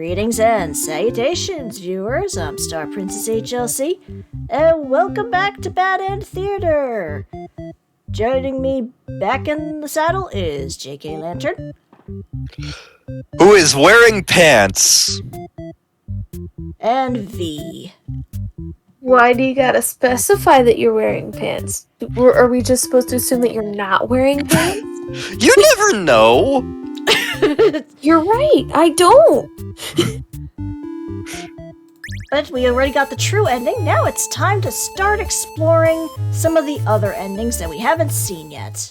Greetings and salutations, viewers. I'm StarPrincessHLC, and welcome back to Bad End Theater. Joining me back in the saddle is J.K. Lantern. Who is wearing pants? And V. Why do you gotta specify that you're wearing pants? Are we just supposed to assume that you're not wearing pants? You never know! You're right, I don't! But we already got the true ending. Now it's time to start exploring some of the other endings that we haven't seen yet.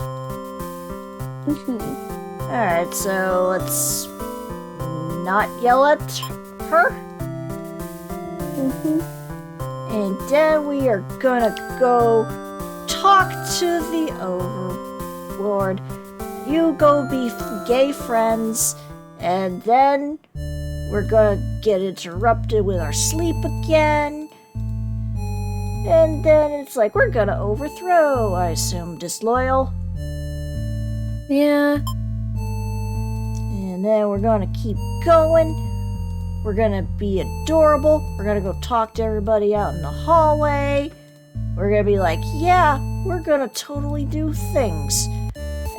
Alright, so let's not yell at her. And then we are gonna go talk to the Overlord. You go be gay friends, and then we're gonna get interrupted with our sleep again. And then it's like, we're gonna overthrow, I assume, Disloyal. Yeah. And then we're gonna keep going. We're gonna be adorable. We're gonna go talk to everybody out in the hallway. We're gonna be like, yeah, we're gonna totally do things.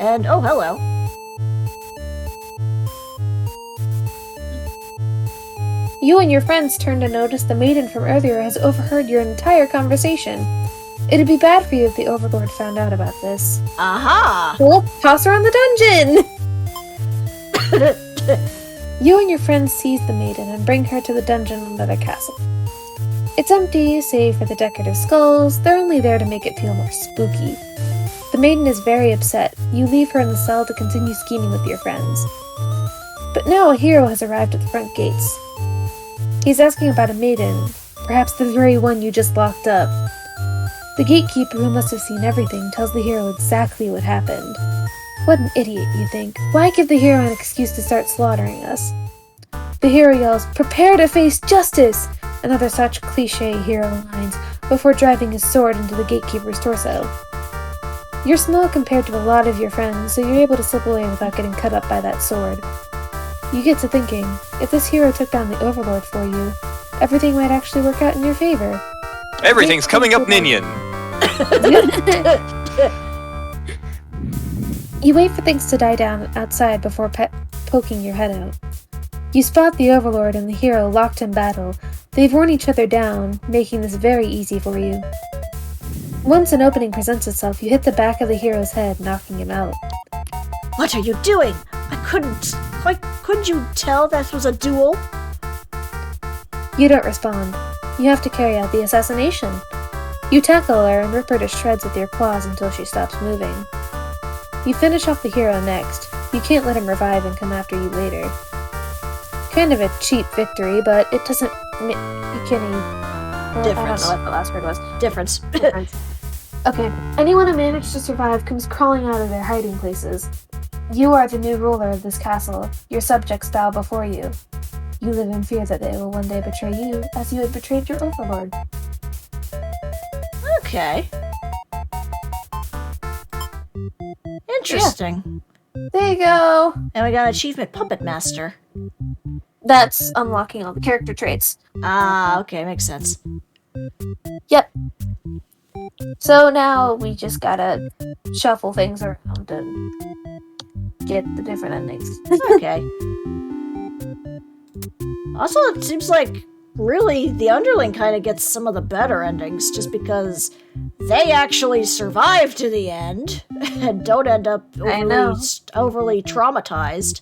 And, oh, hello. You and your friends turn to notice the maiden from earlier has overheard your entire conversation. It'd be bad for you if the Overlord found out about this. Aha! So let's toss her on the dungeon! You and your friends seize the maiden and bring her to the dungeon under the castle. It's empty, save for the decorative skulls. They're only there to make it feel more spooky. The maiden is very upset. You leave her in the cell to continue scheming with your friends. But now a hero has arrived at the front gates. He's asking about a maiden, perhaps the very one you just locked up. The gatekeeper, who must have seen everything, tells the hero exactly what happened. What an idiot, you think. Why give the hero an excuse to start slaughtering us? The hero yells, "Prepare to face justice!" and other such cliché hero lines before driving his sword into the gatekeeper's torso. You're small compared to a lot of your friends, so you're able to slip away without getting cut up by that sword. You get to thinking, if this hero took down the Overlord for you, everything might actually work out in your favor. Everything's coming up, Ninian! You wait for things to die down outside before poking your head out. You spot the Overlord and the hero locked in battle. They've worn each other down, making this very easy for you. Once an opening presents itself, you hit the back of the hero's head, knocking him out. What are you doing? Couldn't you tell that was a duel? You don't respond. You have to carry out the assassination. You tackle her and rip her to shreds with your claws until she stops moving. You finish off the hero next. You can't let him revive and come after you later. Kind of a cheap victory, but it doesn't make any... Difference. I don't know what the last word was. Difference. Okay. Anyone who managed to survive comes crawling out of their hiding places. You are the new ruler of this castle. Your subjects bow before you. You live in fear that they will one day betray you, as you had betrayed your Overlord. Okay. Interesting. Yeah. There you go. And we got Achievement Puppet Master. That's unlocking all the character traits. Ah, okay, makes sense. Yep. So now we just gotta shuffle things around and get the different endings. Okay. Also, it seems like really the underling kind of gets some of the better endings just because they actually survive to the end and don't end up overly traumatized.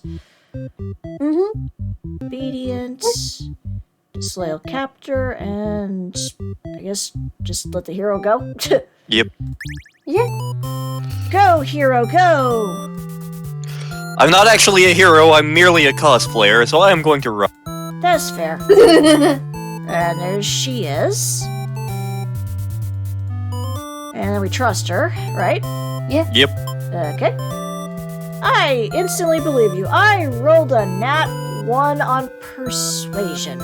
Obedient, disloyal captor, and I guess just let the hero go. Yep. Yeah. Go, hero, go! I'm not actually a hero, I'm merely a cosplayer, so I am going to run. That's fair. And there she is. And then we trust her, right? Yeah. Yep. Okay. I instantly believe you. I rolled a nat 1 on persuasion.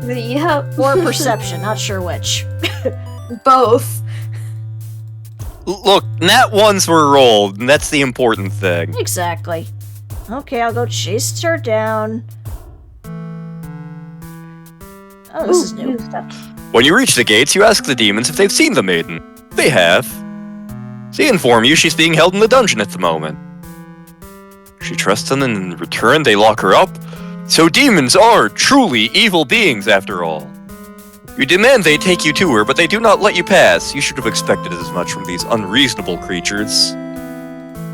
Yep. Or perception, not sure which. Both. Look, nat ones were rolled, and that's the important thing. Exactly. Okay, I'll go chase her down. Oh, this is new. stuff. When you reach the gates, you ask the demons if they've seen the maiden. They have. They inform you she's being held in the dungeon at the moment. She trusts them, and in return they lock her up. So demons are truly evil beings after all. You demand they take you to her, but they do not let you pass. You should have expected as much from these unreasonable creatures.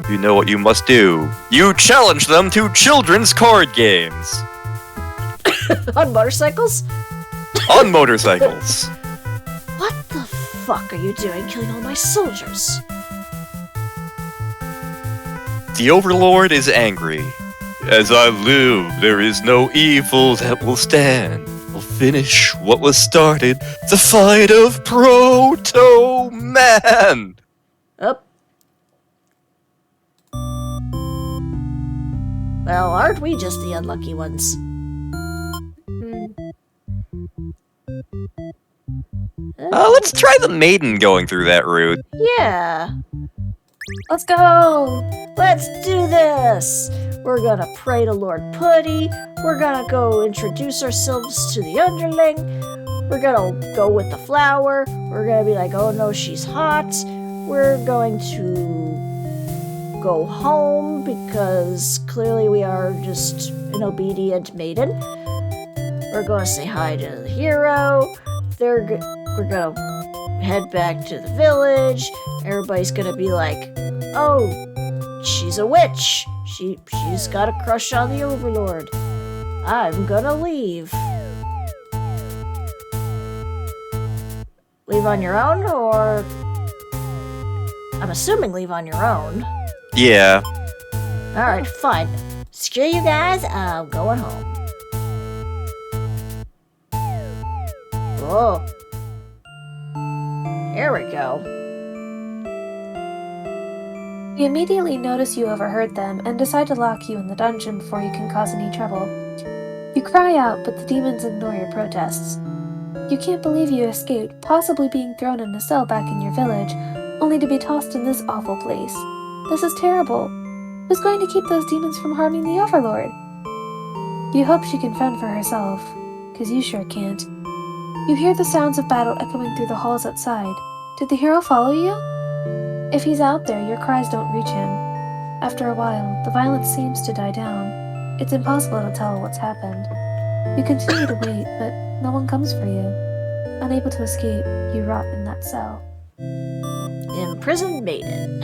You know what you must do. You challenge them to children's card games. On motorcycles? On motorcycles. What the fuck are you doing killing all my soldiers? The Overlord is angry. As I live, there is no evil that will stand. I'll finish what was started. The fight of Proto-Man! Up. Well, aren't we just the unlucky ones? Let's try the maiden going through that route. Yeah. Let's go! Let's do this! We're gonna pray to Lord Putty. We're gonna go introduce ourselves to the underling. We're gonna go with the flower. We're gonna be like, oh no, she's hot. We're going to go home because clearly we are just an obedient maiden. We're gonna say hi to the hero. We're gonna head back to the village. Everybody's gonna be like, oh, she's a witch. She's got a crush on the Overlord. I'm gonna leave. Leave on your own, or... I'm assuming leave on your own. Yeah. Alright, fine. Screw you guys, I'm going home. Whoa. Here we go. You immediately notice you overheard them and decide to lock you in the dungeon before you can cause any trouble. You cry out, but the demons ignore your protests. You can't believe you escaped, possibly being thrown in a cell back in your village, only to be tossed in this awful place. This is terrible. Who's going to keep those demons from harming the Overlord? You hope she can fend for herself, 'cause you sure can't. You hear the sounds of battle echoing through the halls outside. Did the hero follow you? If he's out there, your cries don't reach him. After a while, the violence seems to die down. It's impossible to tell what's happened. You continue to wait, but no one comes for you. Unable to escape, you rot in that cell. Imprisoned maiden.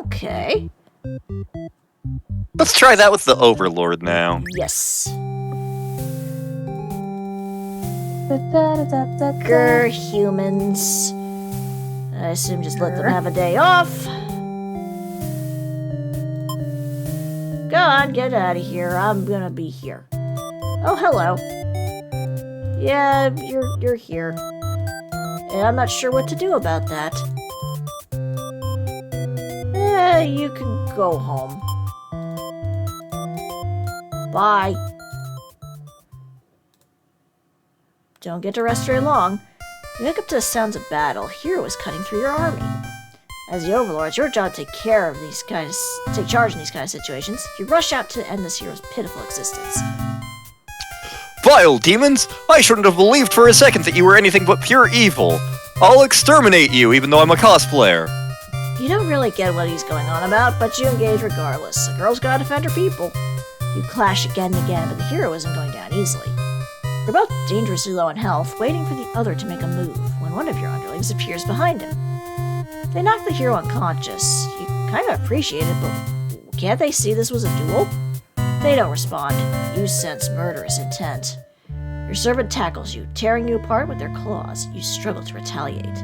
Okay. Let's try that with the Overlord now. Yes. Da-da-da-da-da. Grr, humans. I assume just let them have a day off. Go on, get out of here. I'm gonna be here. Oh, hello. Yeah, you're here. And I'm not sure what to do about that. You can go home. Bye. Don't get to rest very long. You wake up to the sounds of battle. Hero is cutting through your army. As the Overlord, it's your job to take charge in these kind of situations. You rush out to end this hero's pitiful existence. Vile demons! I shouldn't have believed for a second that you were anything but pure evil. I'll exterminate you, even though I'm a cosplayer. You don't really get what he's going on about, but you engage regardless. A girl's gotta defend her people. You clash again and again, but the hero isn't going down easily. You're both dangerously low in health, waiting for the other to make a move, when one of your underlings appears behind him. They knock the hero unconscious. You kind of appreciate it, but can't they see this was a duel? They don't respond. You sense murderous intent. Your servant tackles you, tearing you apart with their claws. You struggle to retaliate.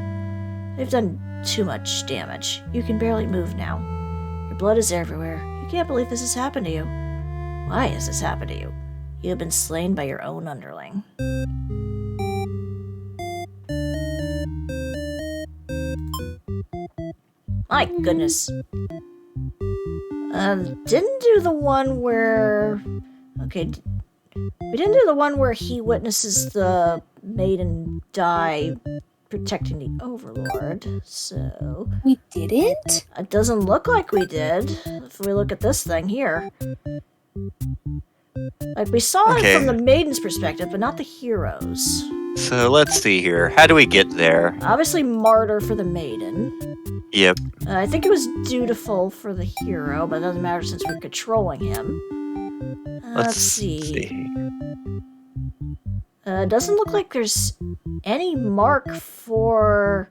They've done too much damage. You can barely move now. Your blood is everywhere. You can't believe this has happened to you. Why has this happened to you? You have been slain by your own underling. My goodness. Didn't do the one where... Okay, we didn't do the one where he witnesses the maiden die protecting the Overlord, so... We didn't? It doesn't look like we did, if we look at this thing here. Like, we saw Okay. it from the maiden's perspective, but not the hero's. So let's see here. How do we get there? Obviously, martyr for the maiden. Yep. I think it was dutiful for the hero, but it doesn't matter since we're controlling him. Let's see. Doesn't look like there's any mark for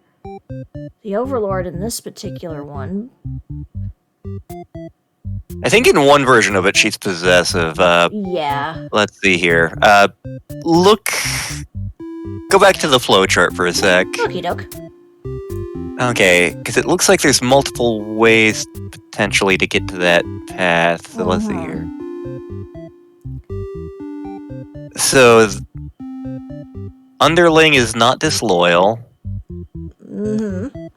the Overlord in this particular one. I think in one version of it, she's possessive. Yeah. Let's see here. Go back to the flowchart for a sec. Okie doke. Okay, because it looks like there's multiple ways potentially to get to that path. So let's see here. So, underling is not disloyal. Mm-hmm.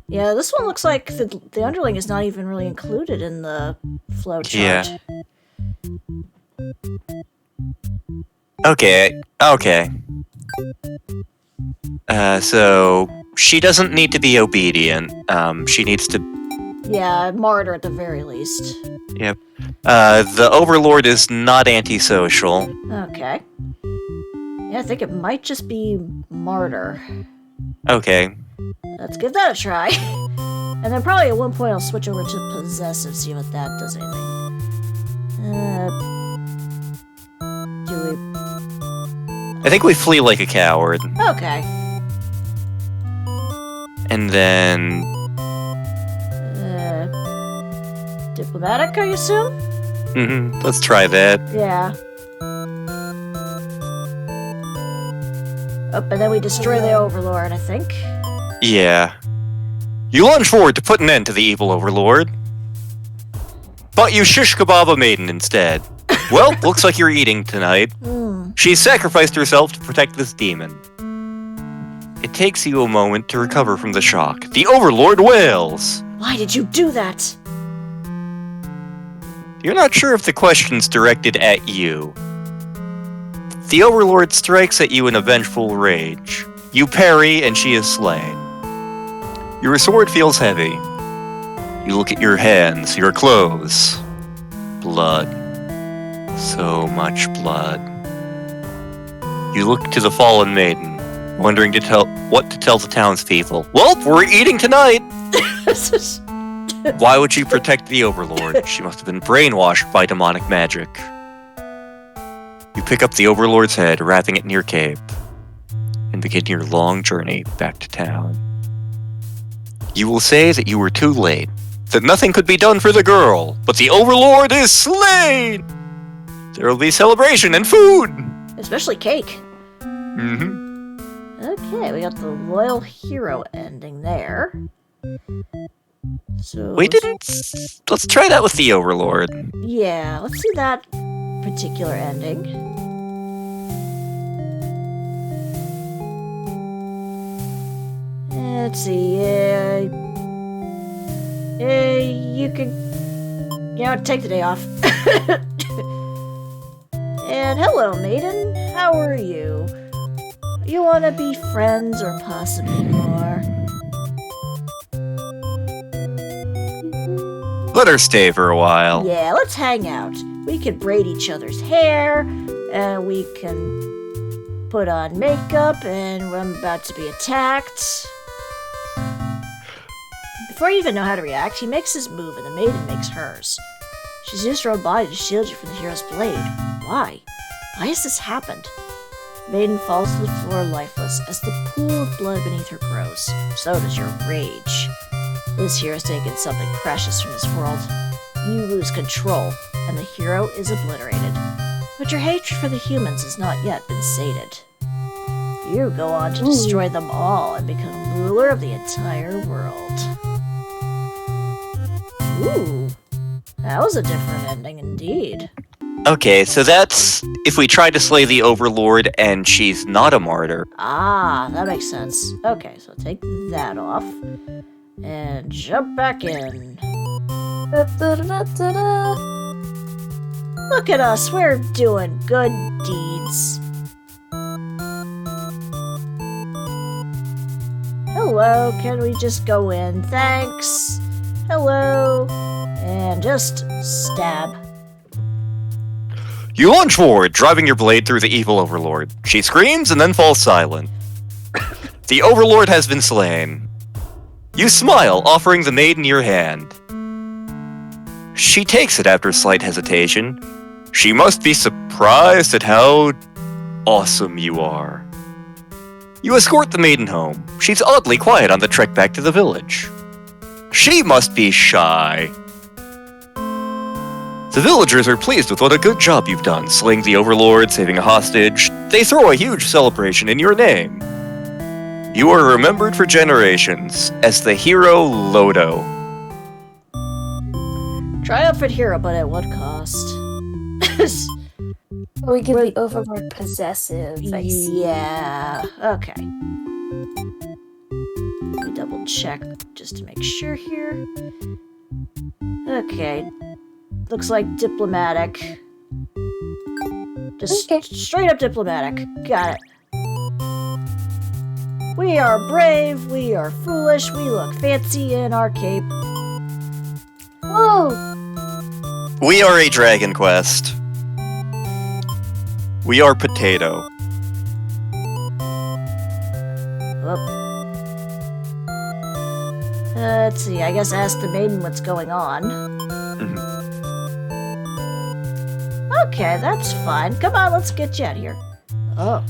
Yeah, this one looks like the underling is not even really included in the flowchart. Yeah. Okay. So she doesn't need to be obedient. She needs to. Yeah, martyr at the very least. Yep. The Overlord is not antisocial. Okay. Yeah, I think it might just be martyr. Okay. Let's give that a try. And then probably at one point I'll switch over to possessive, see what that does anything. Do I think we flee like a coward. we... Okay. And then... Diplomatic, I assume? Let's try that. Yeah. Oh, and then we destroy the Overlord, I think. Yeah. You lunge forward to put an end to the evil Overlord. But you shish kebab a maiden instead. Well, looks like you're eating tonight. She sacrificed herself to protect this demon. It takes you a moment to recover from the shock. The Overlord wails! Why did you do that? You're not sure if the question's directed at you. The Overlord strikes at you in a vengeful rage. You parry, and she is slain. Your sword feels heavy. You look at your hands, your clothes. Blood. So much blood. You look to the fallen maiden, wondering what to tell the townspeople. Well, we're eating tonight! Why would she protect the Overlord? She must have been brainwashed by demonic magic. You pick up the Overlord's head, wrapping it in your cape, and begin your long journey back to town. You will say that you were too late, that nothing could be done for the girl, but the Overlord is slain! There will be celebration and food! Especially cake. Mm-hmm. Okay, we got the loyal hero ending there. So We didn't... Let's try that with the Overlord. Yeah, let's see that particular ending. Let's see. You can, take the day off. And hello, maiden. How are you? You want to be friends or possibly more? Let her stay for a while. Yeah, let's hang out. We can braid each other's hair, and we can put on makeup, and I'm about to be attacked. Before you even know how to react, he makes his move, and the maiden makes hers. She's used her own body to shield you from the hero's blade. Why? Why has this happened? The maiden falls to the floor lifeless as the pool of blood beneath her grows. So does your rage. This hero has taken something precious from this world. You lose control, and the hero is obliterated. But your hatred for the humans has not yet been sated. You go on to destroy them all and become ruler of the entire world. Ooh, that was a different ending indeed. Okay, so that's if we try to slay the Overlord and she's not a martyr. Ah, that makes sense. Okay, so take that off. And jump back in. Look at us, we're doing good deeds. Hello, can we just go in? Thanks. Hello. And just stab. You lunge forward, driving your blade through the evil overlord. She screams and then falls silent. The overlord has been slain. You smile, offering the maiden your hand. She takes it after slight hesitation. She must be surprised at how awesome you are. You escort the maiden home. She's oddly quiet on the trek back to the village. She must be shy. The villagers are pleased with what a good job you've done, slaying the overlord, saving a hostage. They throw a huge celebration in your name. You are remembered for generations as the hero Lodo. Triumphant hero, but at what cost? We give the overlord possessive. I see. Yeah. Okay. Let me double check just to make sure here. Okay. Looks like diplomatic. Just Okay. straight up diplomatic. Got it. We are brave, we are foolish, we look fancy in our cape. Whoa! We are a Dragon Quest. We are Potato. Let's see, I guess ask the maiden what's going on. Okay, that's fine. Come on, let's get you out of here. Oh.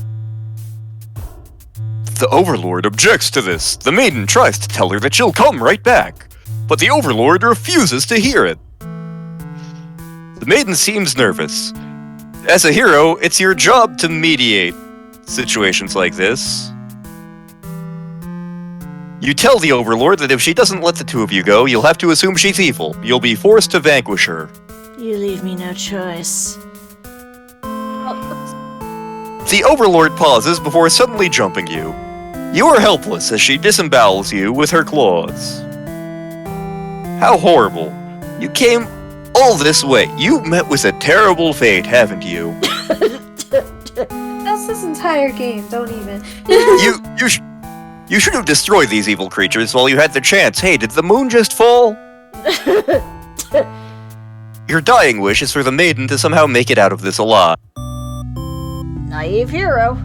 The Overlord objects to this. The maiden tries to tell her that she'll come right back, but the Overlord refuses to hear it. The maiden seems nervous. As a hero, it's your job to mediate situations like this. You tell the Overlord that if she doesn't let the two of you go, you'll have to assume she's evil. You'll be forced to vanquish her. You leave me no choice. The Overlord pauses before suddenly jumping you. You are helpless as she disembowels you with her claws. How horrible. You came all this way. You met with a terrible fate, haven't you? That's this entire game. Don't even. You should have destroyed these evil creatures while you had the chance. Hey, did the moon just fall? Your dying wish is for the maiden to somehow make it out of this alive. Naive hero.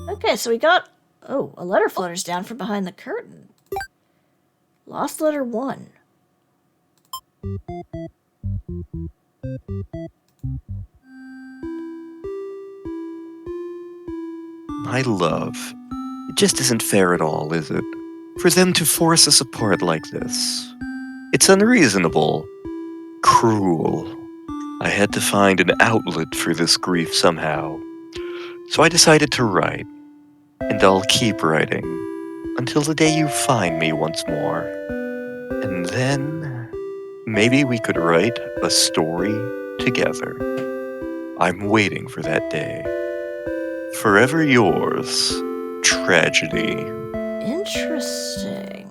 Okay, so we got... Oh, a letter flutters down from behind the curtain. Lost letter 1. My love, it just isn't fair at all, is it? For them to force us apart like this. It's unreasonable. Cruel. I had to find an outlet for this grief somehow. So I decided to write. And I'll keep writing until the day you find me once more. And then maybe we could write a story together. I'm waiting for that day. Forever yours, Tragedy. Interesting.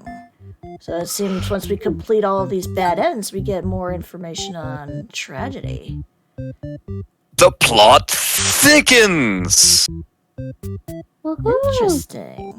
So it seems once we complete all of these bad ends, we get more information on Tragedy. The plot thickens! Woohoo! Interesting.